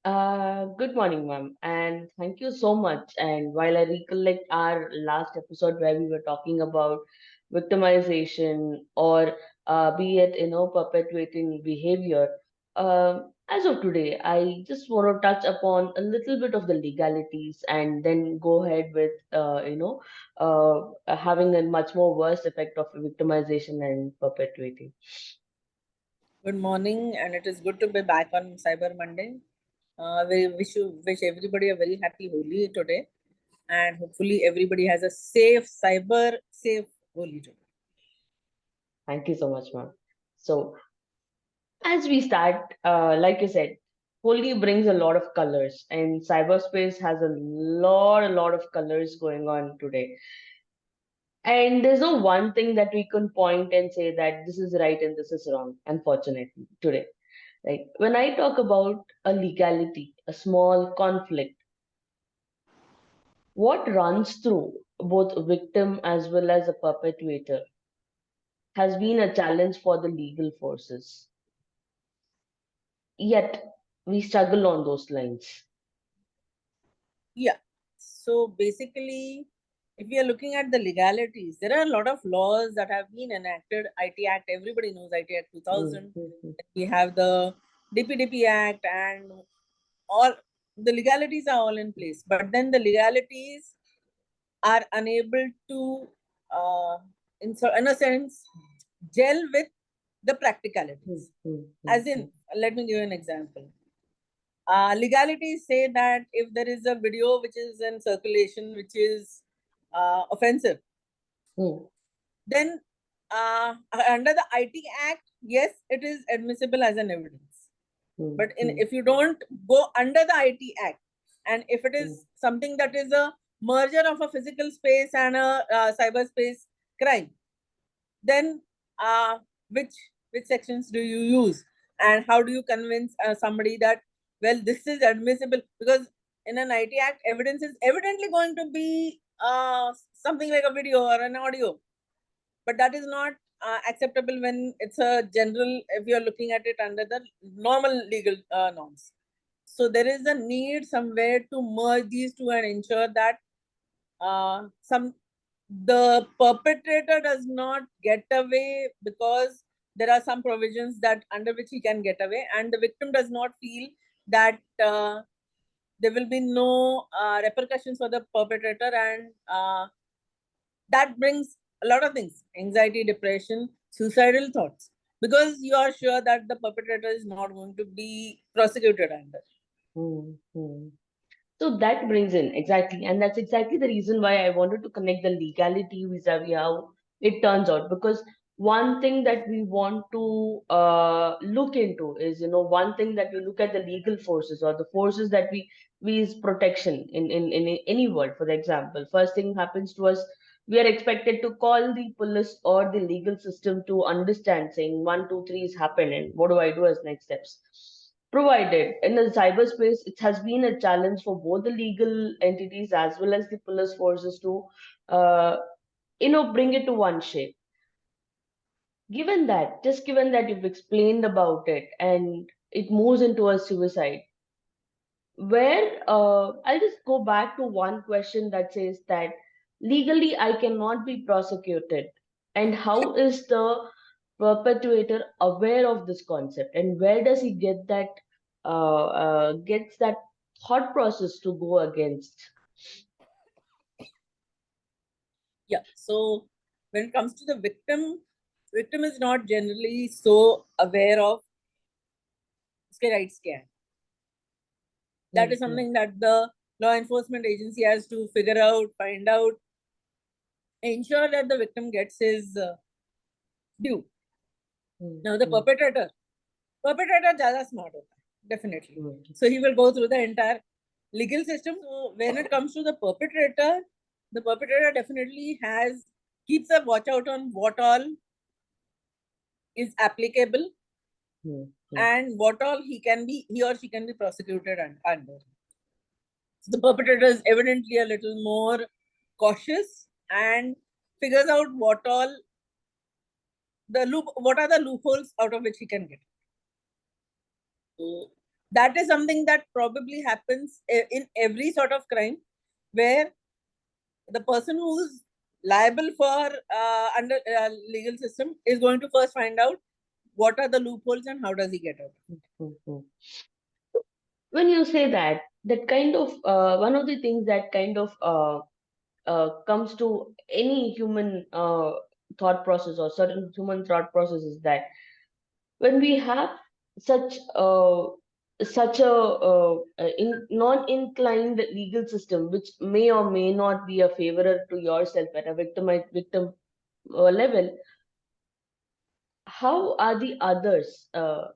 Good morning, ma'am, and thank you so much. And while I recollect our last episode where we were talking about victimization or be it, perpetuating behavior, as of today, I just want to touch upon a little bit of the legalities and then go ahead with, having a much more worse effect of victimization and perpetuating. Good morning, and it is good to be back on Cyber Monday. We wish everybody a very happy Holi today, and hopefully everybody has a safe Holi today. Thank you so much, ma'am. So, as we start, like you said, Holi brings a lot of colors, and cyberspace has a lot of colors going on today. And there's no one thing that we can point and say that this is right and this is wrong, unfortunately, today. Right? When I talk about a legality, a small conflict, what runs through both a victim as well as a perpetuator has been a challenge for the legal forces. Yet, we struggle on those lines. Yeah. So basically, if we are looking at the legalities, there are a lot of laws that have been enacted. IT Act, everybody knows IT Act Mm, 2000. mm, mm, We have the DPDP Act, and all the legalities are all in place. But then the legalities are unable to, uh, in a sense, gel with the mm, practicalities. mm, mm, As in, mm, let me give you an example. Legalities say that if there is a video which is in circulation which is offensive, mm, then under the IT Act, yes, it is admissible as an evidence. mm, But mm, if you don't go under the IT Act, and if it mm, is something that is a merger of a physical space and a cyberspace crime, then which which sections do you use, and how do you convince somebody that, well, this is admissible? Because in an IT Act, evidence is evidently going to be something like a video or an audio, but that is not acceptable when it's a general, if you're looking at it under the normal legal norms. So there is a need somewhere to merge these two and ensure that some the perpetrator does not get away, because there are some provisions that under which he can get away, and the victim does not feel that there will be no repercussions for the perpetrator, and that brings a lot of things: anxiety, depression, suicidal thoughts, because you are sure that the perpetrator is not going to be prosecuted under. mm, mm. So that brings in exactly, and that's exactly the reason why I wanted to connect the legality vis-a-vis how it turns out. Because one thing that we want to look into is, one thing that we look at the legal forces or the forces that we is protection in any world. For example, first thing happens to us, we are expected to call the police or the legal system to understand, saying one, two, three has happened, and what do I do as next steps? Provided in the cyberspace, it has been a challenge for both the legal entities as well as the police forces to, uh, bring it to one shape. Given that you've explained about it and it moves into a suicide, where I'll just go back to one question that says that legally I cannot be prosecuted, and how is the perpetuator aware of this concept, and where does he gets that thought process to go against? Yeah. So when it comes to the victim is not generally so aware of rights can. That is Mm-hmm. something that the law enforcement agency has to figure out, find out, ensure that the victim gets his due. Now the Mm-hmm. perpetrator ज़्यादा smart होता है, definitely. So he will go through the entire legal system. So when it comes to the perpetrator definitely keeps a watch out on what all is applicable Mm-hmm. and what all he or she can be prosecuted under. So the perpetrator is evidently a little more cautious and figures out what are the loopholes out of which he can get. So That is something that probably happens in every sort of crime, where the person who's liable for under legal system is going to first find out what are the loopholes and how does he get out. Mhm. When you say that, that kind of one of the things that kind of comes to any human thought process or certain human thought process is that when we have such non-inclined legal system which may or may not be a favorer to yourself at a victim level, how are the others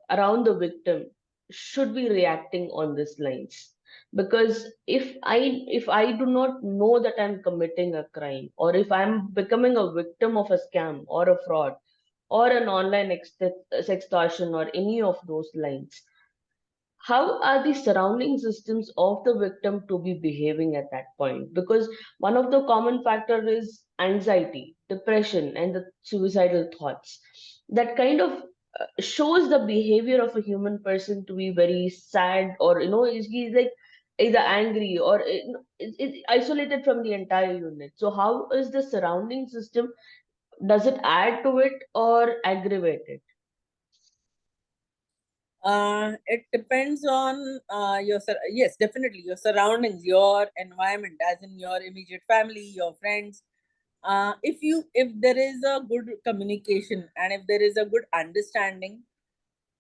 around the victim should be reacting on these lines? Because if I do not know that I'm committing a crime, or if I'm becoming a victim of a scam or a fraud or an online extortion or any of those lines, how are the surrounding systems of the victim to be behaving at that point? Because one of the common factor is anxiety, depression, and the suicidal thoughts that kind of shows the behavior of a human person to be very sad, or he's like either angry or it's isolated from the entire unit. So how is the surrounding system, does it add to it or aggravate it? It depends on yes, definitely your surroundings, your environment, as in your immediate family, your friends. If there is a good communication and if there is a good understanding,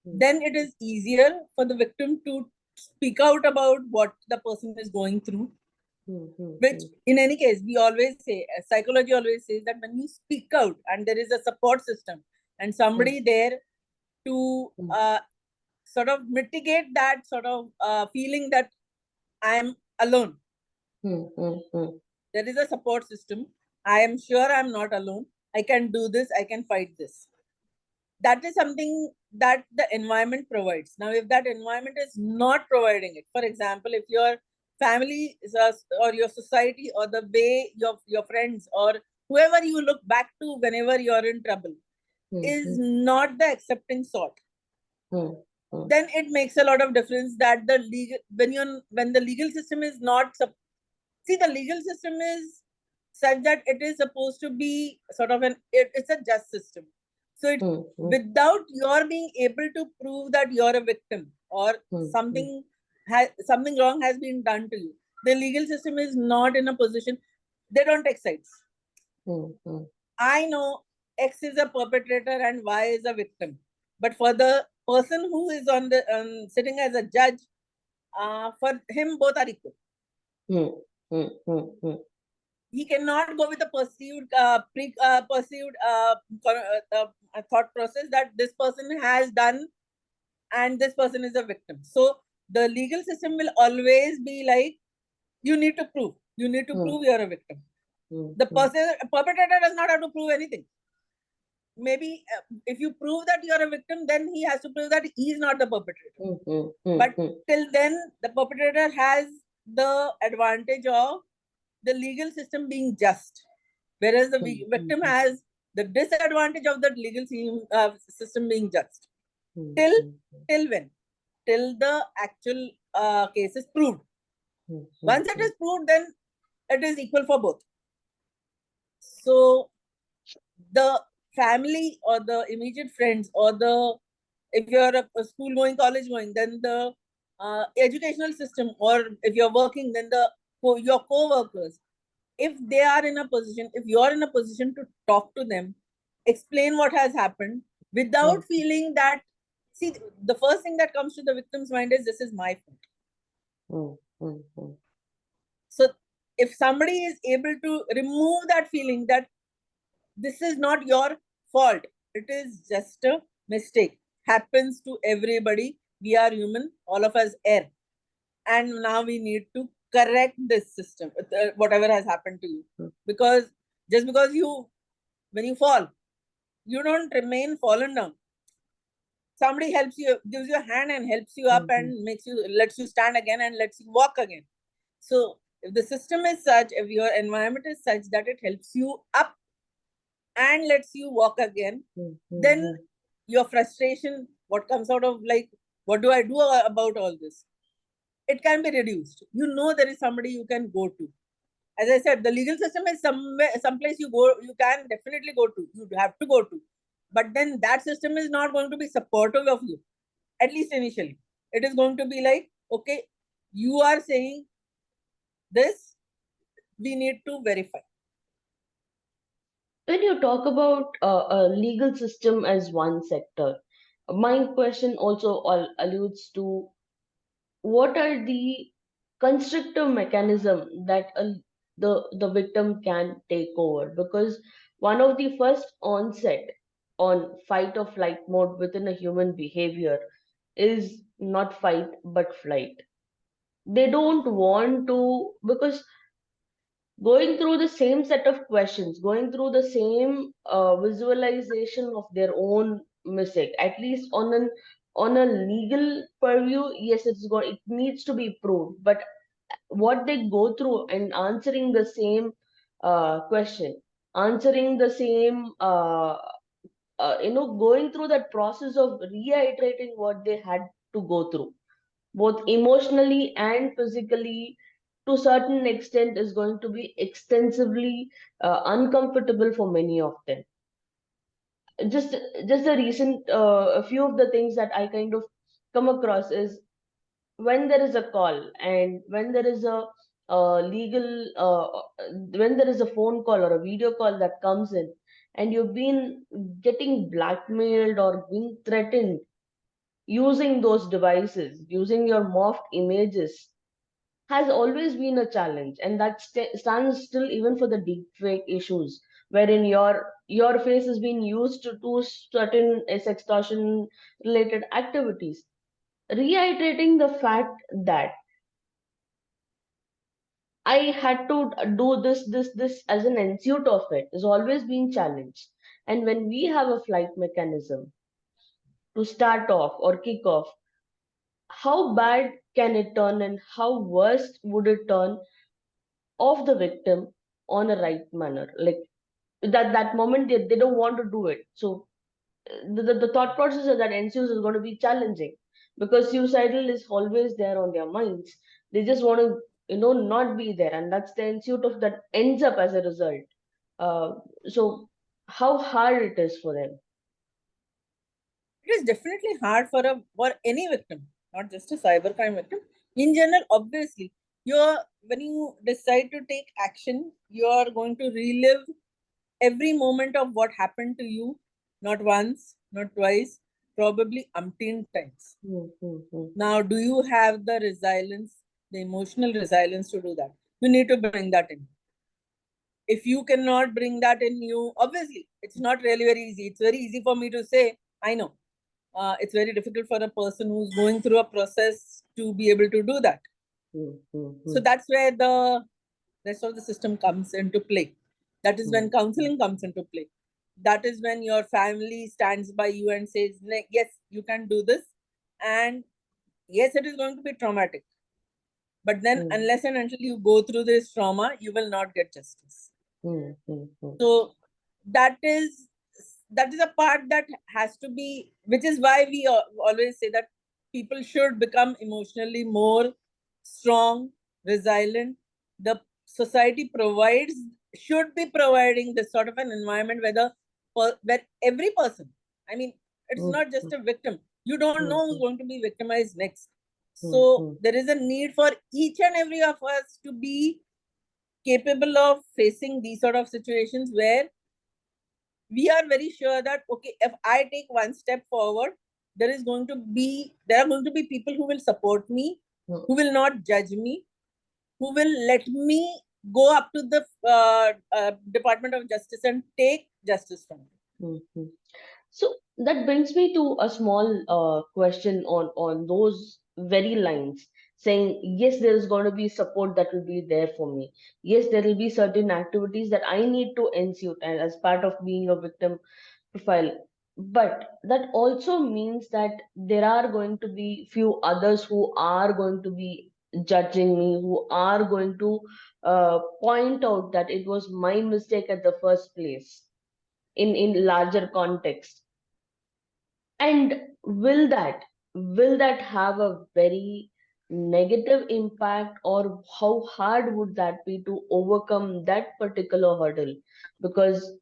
Hmm, then it is easier for the victim to speak out about what the person is going through. hmm, hmm, Which, hmm, in any case, we always say, psychology always says that when you speak out and there is a support system and hmm, somebody there to hmm, sort of mitigate that sort of feeling that I am alone. hmm, hmm, hmm, There is a support system. I am sure I'm not alone. I can do this. I can fight this. That is something that the environment provides. Now, if that environment is not providing it, for example, if your family is or your society or the way your friends or whoever you look back to whenever you're in trouble hmm, is hmm, not the accepting sort, hmm, hmm, then it makes a lot of difference that the legal when the legal system is not see, the legal system is such that it is supposed to be sort of it's a just system. So it, hmm, hmm, without your being able to prove that you're a victim or hmm, hmm, something wrong has been done to you, the legal system is not in a position. They don't take sides. hmm, hmm, I know X is a perpetrator and Y is a victim, but for the person who is on the sitting as a judge, for him both are equal. hmm, hmm, hmm, hmm, He cannot go with a perceived perceived thought process that this person has done and this person is a victim. So the legal system will always be like, you need to hmm, prove you're a victim. hmm, The hmm, person perpetrator does not have to prove anything. Maybe if you prove that you're a victim, then he has to prove that he is not the perpetrator. hmm, hmm, hmm, But hmm, till then, the perpetrator has the advantage of the legal system being just, whereas the hmm, hmm, victim hmm, has the disadvantage of the legal system being just. hmm, Till hmm, till when? Till the actual case is proved. hmm, hmm, Once it hmm, is proved, then it is equal for both. So the family or the immediate friends or the if you're a school going college going, then the educational system, or if you're working, then your co-workers, if they are in a position, if you're in a position to talk to them, explain what has happened hmm, without feeling that, see, the first thing that comes to the victim's mind is this is my fault. hmm, hmm, hmm, So if somebody is able to remove that feeling that this is not your fault, it is just a mistake, happens to everybody, we are human, all of us err, and now we need to correct this system, whatever has happened to you. hmm, Because just because you, when you fall, you don't remain fallen down. Somebody helps you, gives you a hand and helps you up hmm, hmm, and makes you, lets you stand again and lets you walk again. So if the system is such, if your environment is such that it helps you up and lets you walk again, hmm, hmm, then hmm, your frustration, what comes out of like, What do I do about all this? It can be reduced. You know, there is somebody you can go to. As I said, the legal system is somewhere, someplace you go, you can definitely go to. You have to go to, but then that system is not going to be supportive of you. At least initially, it is going to be like, okay, you are saying this, we need to verify. When you talk about a legal system as one sector, my question also alludes to what are the constrictive mechanism that the victim can take over, because one of the first onset on fight or flight mode within a human behavior is not fight but flight. They don't want to, because going through the same set of questions, going through the same visualization of their own mistake, at least on a legal purview, yes, it needs to be proved. But what they go through and answering the same question, answering the same, going through that process of reiterating what they had to go through, both emotionally and physically, to certain extent, is going to be extensively uncomfortable for many of them. Just a recent, a few of the things that I kind of come across is when there is a call, and when there is a legal when there is a phone call or a video call that comes in, and you've been getting blackmailed or being threatened using those devices, using your morphed images, has always been a challenge, and that stands still even for the deepfake issues, wherein your face is being used to do certain extortion related activities. Reiterating the fact that I had to do this as an ensuite of it is always being challenged. And when we have a flight mechanism to start off or kick off, how bad can it turn and how worst would it turn of the victim on a right manner? Like that moment they don't want to do it. So the thought process that ensues is going to be challenging, because suicidal is always there on their minds. They just want to not be there, and that's the ensuite of that ends up as a result. uh, so how hard it is for them. It is definitely hard for any victim, not just a cybercrime victim. In general, obviously, you're when you decide to take action, you are going to relive every moment of what happened to you, not once, not twice, probably umpteen times. Hmm, hmm, hmm, Now, do you have the resilience, the emotional resilience to do that? You need to bring that in. If you cannot bring that in you, obviously, it's not really very easy. It's very easy for me to say, I know. It's very difficult for a person who's going through a process to be able to do that. hmm, hmm, So hmm, that's where the rest of the system comes into play. That is hmm, when counseling comes into play. That is when your family stands by you and says, yes, you can do this. And yes, it is going to be traumatic. But then, hmm, unless and until you go through this trauma, you will not get justice. hmm, hmm, hmm, So that is that is a part that has to be, which is why we always say that people should become emotionally more strong, resilient. The society provides should be providing this sort of an environment where where every person, I mean, it's hmm, not just a victim. You don't hmm, know who's hmm, going to be victimized next. hmm, So hmm, there is a need for each and every of us to be capable of facing these sort of situations where we are very sure that, okay, if I take one step forward, there are going to be people who will support me, hmm, who will not judge me, who will let me go up to the Department of Justice and take justice from me. hmm, hmm. So that brings me to a small question on those very lines, saying yes, there is going to be support that will be there for me. Yes, there will be certain activities that I need to ensure as part of being a victim profile. But that also means that there are going to be few others who are going to be judging me, who are going to point out that it was my mistake at the first place, in larger context. And will that, will that have a very negative impact, or how hard would that be to overcome that particular hurdle? Because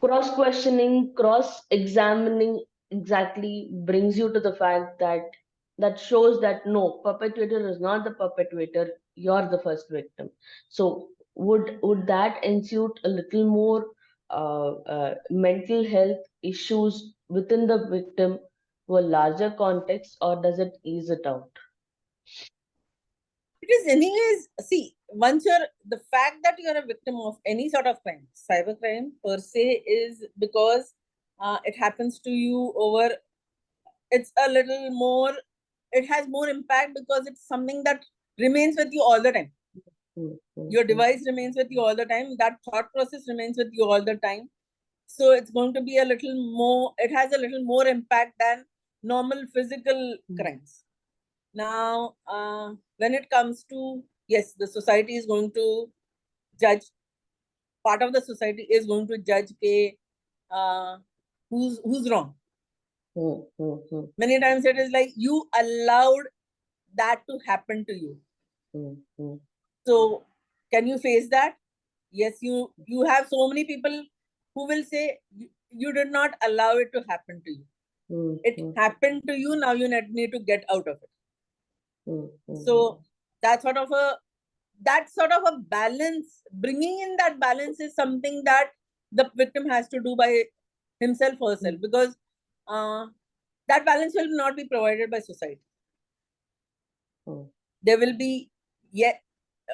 cross questioning, cross examining exactly brings you to the fact that that shows that no, perpetrator is not the perpetrator, you're the first victim. So would that ensue a little more mental health issues within the victim to a larger context, or does it ease it out? It is anyways, see, once you're, the fact that you're a victim of any sort of crime, cybercrime per se, is because it happens to you over, it's a little more, it has more impact because it's something that remains with you all the time. Hmm, hmm, Your hmm, device remains with you all the time, that thought process remains with you all the time. So it's going to be a little more, it has a little more impact than normal physical hmm, crimes. Now, when it comes to, yes, the society is going to judge, part of the society is going to judge ke, uh, who's wrong. hmm, hmm, hmm, Many times it is like you allowed that to happen to you. hmm, hmm, So can you face that? Yes, you have so many people who will say you did not allow it to happen to you. hmm, It hmm, happened to you. Now you need to get out of it. hmm, hmm, hmm, So that sort of a, that sort of a balance, bringing in that balance is something that the victim has to do by himself or herself, hmm, because uh, that balance will not be provided by society. hmm, There will be, yeah,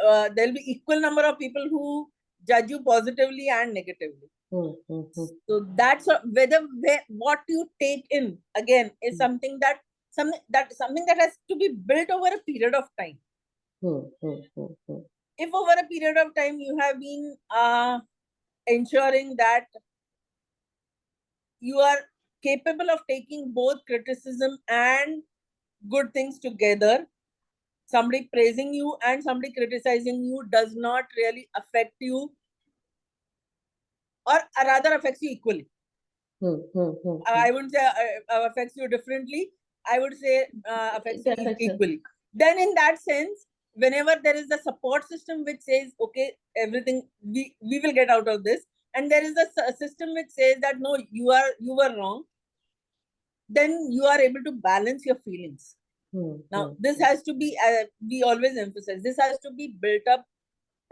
there will be equal number of people who judge you positively and negatively. hmm, hmm, hmm, So that's whether what you take in again is hmm, something that has to be built over a period of time. hmm, hmm, hmm, hmm. If over a period of time you have been ensuring that you are capable of taking both criticism and good things together, somebody praising you and somebody criticizing you does not really affect you, or rather affects you equally. Hmm, hmm, hmm, hmm. I wouldn't say affects you differently. I would say affects It you affects it. equally. Then, in that sense, whenever there is a support system which says, "Okay, everything we will get out of this," and there is a system which says that no, you were wrong, then you are able to balance your feelings. Hmm, Now, hmm, this has to be, we always emphasize, this has to be built up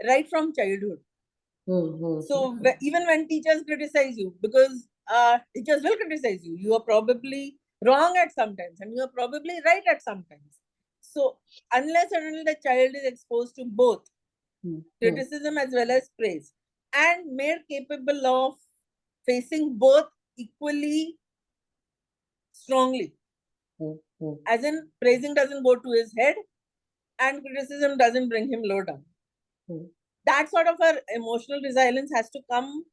right from childhood. hmm, hmm, hmm, So hmm, even when teachers criticize you, because teachers will criticize you, you are probably wrong at sometimes and you are probably right at sometimes. So unless and until the child is exposed to both hmm, hmm, criticism as well as praise and made capable of facing both equally strongly, hmm, hmm, as in praising doesn't go to his head and criticism doesn't bring him low down. hmm, That sort of a emotional resilience has to come,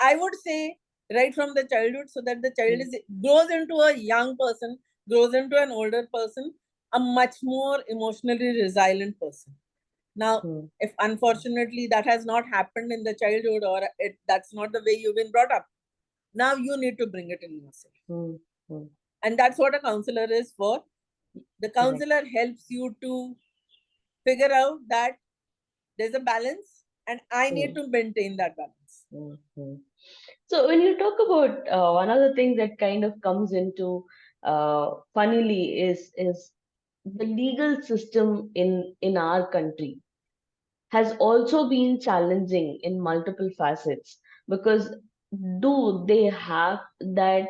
I would say, right from the childhood, so that the child hmm, is grows into a young person, grows into an older person, a much more emotionally resilient person. Now, hmm, if unfortunately that has not happened in the childhood, or that's not the way you've been brought up, now you need to bring it in yourself. hmm, hmm. And that's what a counselor is for. The Correct. counselor helps you to figure out that there's a balance and I need Hmm, to maintain that balance. hmm, hmm. So when you talk about one other thing that kind of comes into funnily is the legal system in our country has also been challenging in multiple facets, because do they have that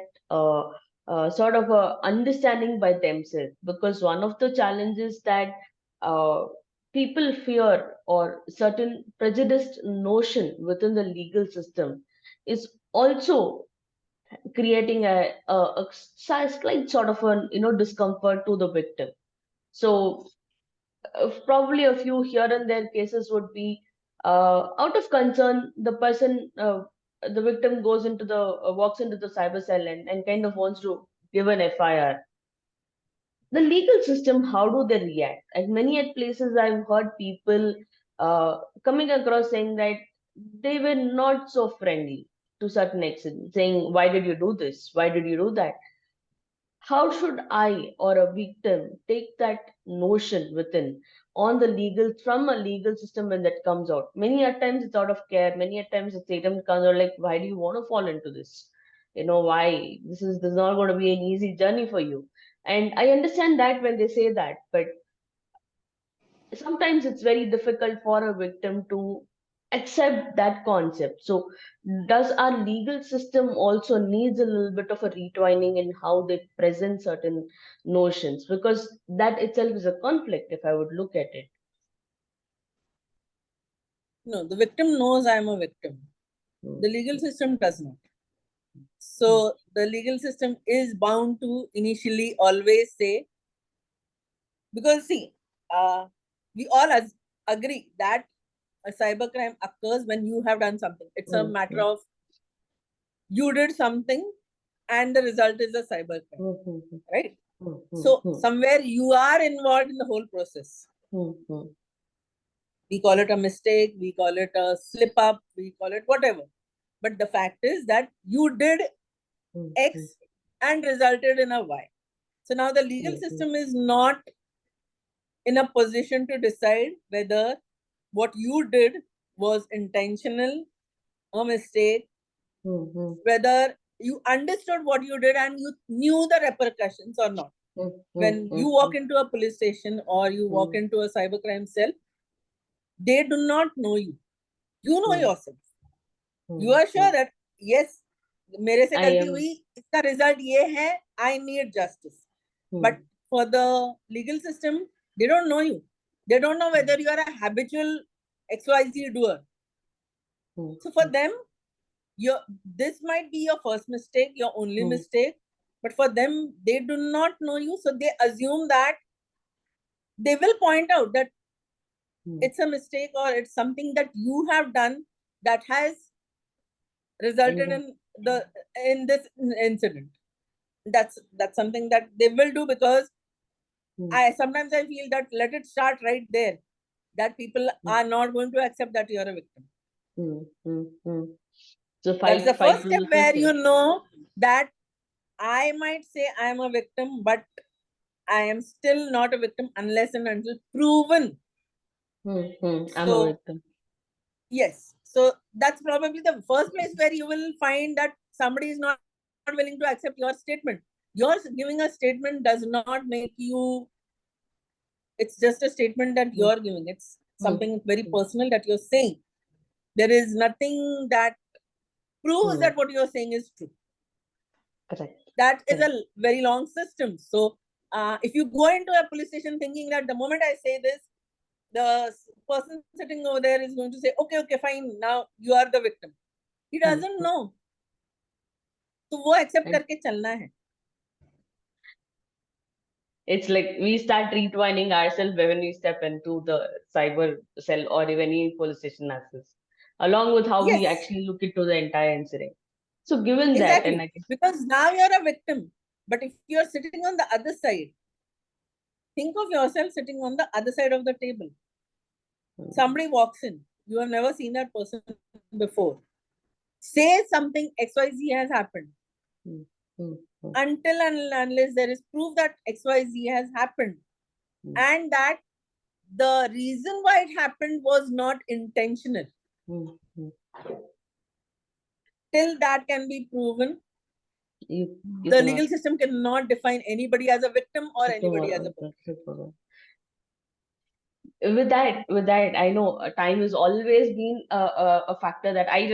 sort of a understanding by themselves? Because one of the challenges that uh, people fear, or certain prejudiced notion within the legal system, is also creating a slight sort of a discomfort to the victim. So probably a few here and there cases would be out of concern, the person, the victim goes into the walks into the cyber cell and kind of wants to give an FIR. The legal system, how do they react? At many at places I've heard people coming across saying that they were not so friendly to certain extent, saying, why did you do this, why did you do that? how should I or a victim take that notion within on the legal from a legal system when that comes out? Many a times it's out of care. Many a times the statement comes out like, "Why do you want to fall into this? You know why this is not going to be an easy journey for you." And I understand that when they say that, but sometimes it's very difficult for a victim to accept that concept. So does our legal system also needs a little bit of a retwining in how they present certain notions, because that itself is a conflict if I would look at it. No, the victim knows I am a victim. Hmm, The legal system does not. hmm, So the legal system is bound to initially always say, because see, we all agree that a cybercrime occurs when you have done something. It's a hmm, matter hmm, of you did something and the result is a cybercrime, hmm, hmm, hmm, right? hmm, hmm, So hmm, somewhere you are involved in the whole process. hmm, hmm, We call it a mistake, we call it a slip up, we call it whatever. But the fact is that you did hmm, hmm, X and resulted in a Y. So now the legal hmm, system is not in a position to decide whether what you did was intentional, a mistake, hmm, hmm, whether you understood what you did and you knew the repercussions or not. hmm, hmm, When hmm, you walk into a police station or you walk hmm, into a cybercrime cell, they do not know you. You know hmm, yourself. You hmm, are hmm. sure that yes, मेरे से I गलती am. हुई, इसका result ये है, I need justice. Hmm, But for the legal system, they don't know you. They don't know whether you are a habitual XYZ doer. hmm, So for hmm, them, your this might be your first mistake, your only hmm, mistake. But for them, they do not know you, so they assume that they will point out that hmm. it's a mistake or it's something that you have done that has resulted Exactly. in the in this incident. That's something that they will do because Hmm, I sometimes I feel that let it start right there, that people hmm, are not going to accept that you are a victim. hmm, hmm, hmm. So That's the fight first through step the where you system. know that I might say I am a victim, but I am still not a victim unless and until proven. Hmm, hmm. I'm a So victim. yes, so that's probably the first place where you will find that somebody is not willing to accept your statement. Your giving a statement does not make you, it's just a statement that Hmm, you're giving. It's hmm, something very hmm. personal that you're saying. There is nothing that proves Hmm. that what you're saying is true. Correct. That is a Correct. very long system. So if you go into a police station thinking that the moment I say this, the person sitting over there is going to say, okay, okay, fine, now you are the victim. He Hmm, doesn't hmm. know. तो वो accept And करके चलना है. it's like we start retwining ourselves when we step into the cyber cell or even any police station access, along with how we Yes, actually look into the entire incident. So given that, and exactly. I guess, Because now you're a victim. But if you're sitting on the other side, think of yourself sitting on the other side of the table. hmm, Somebody walks in. You have never seen that person before. Say something XYZ has happened. hmm, hmm, hmm, Until and unless there is proof that XYZ has happened hmm, and that the reason why it happened was not intentional. hmm, hmm. Till that can be proven, You the cannot. legal system cannot define anybody as a victim or anybody as a perpetrator. With that I know time has always been a factor that I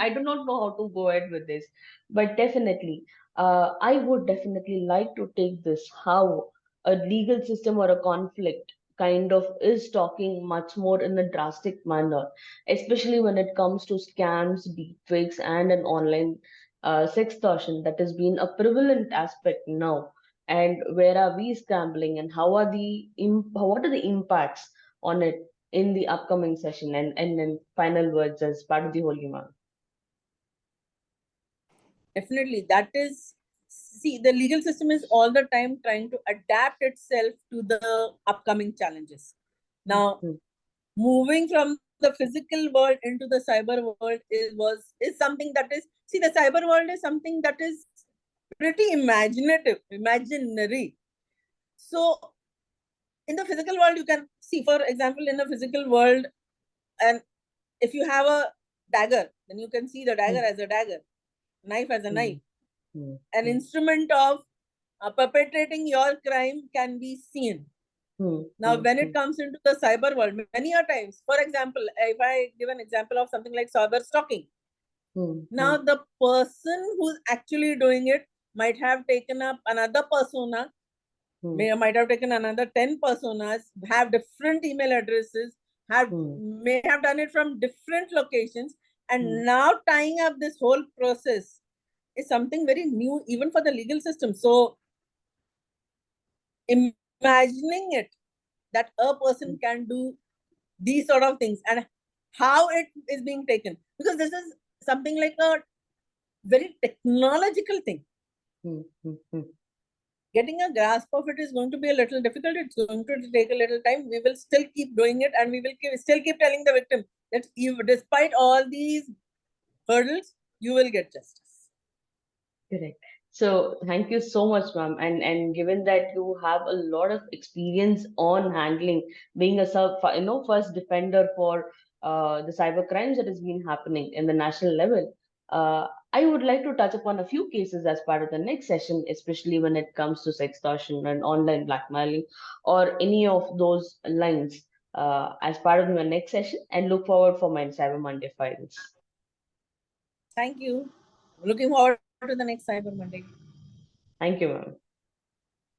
do not know how to go ahead with this, but definitely I would definitely like to take this how a legal system or a conflict kind of is talking much more in a drastic manner, especially when it comes to scams, deepfakes, and an online sextortion that has been a prevalent aspect now. And where are we scrambling, and how are what are the impacts on it in the upcoming session, and then final words as part of the whole demand. Definitely, that is, see, the legal system is all the time trying to adapt itself to the upcoming challenges. Now, Hmm, moving from the physical world into the cyber world is something that is, see, the cyber world is something that is pretty imaginative, imaginary. So in the physical world, you can see, for example, in the physical world, and if you have a dagger, then you can see the dagger Hmm. as a dagger, knife as a Hmm. knife. Hmm. An Hmm. instrument of perpetrating your crime can be seen. Hmm. Now, Hmm. when it Hmm. comes into the cyber world, many a times, for example, if I give an example of something like cyber stalking, Hmm. now Hmm. the person who's actually doing it might have taken up another persona, Hmm. might have taken another 10 personas, have different email addresses, have Hmm. may have done it from different locations, Hmm. and now tying up this whole process is something very new even for the legal system. So imagining it, that a person can do these sort of things, and how it is being taken, because this is something like a very technological thing. Hmm. Hmm. Hmm. Getting a grasp of it is going to be a little difficult. It's going to take a little time. We will still keep doing it, and we will still keep telling the victim that despite all these hurdles, you will get justice. Correct. So thank you so much, ma'am. And given that you have a lot of experience on handling, being a first defender for the cyber crimes that has been happening in the national level, I would like to touch upon a few cases as part of the next session, especially when it comes to sextortion and online blackmailing or any of those lines as part of my next session. And look forward for my Cyber Monday files. Thank you. Looking forward to the next Cyber Monday. Thank you, ma'am.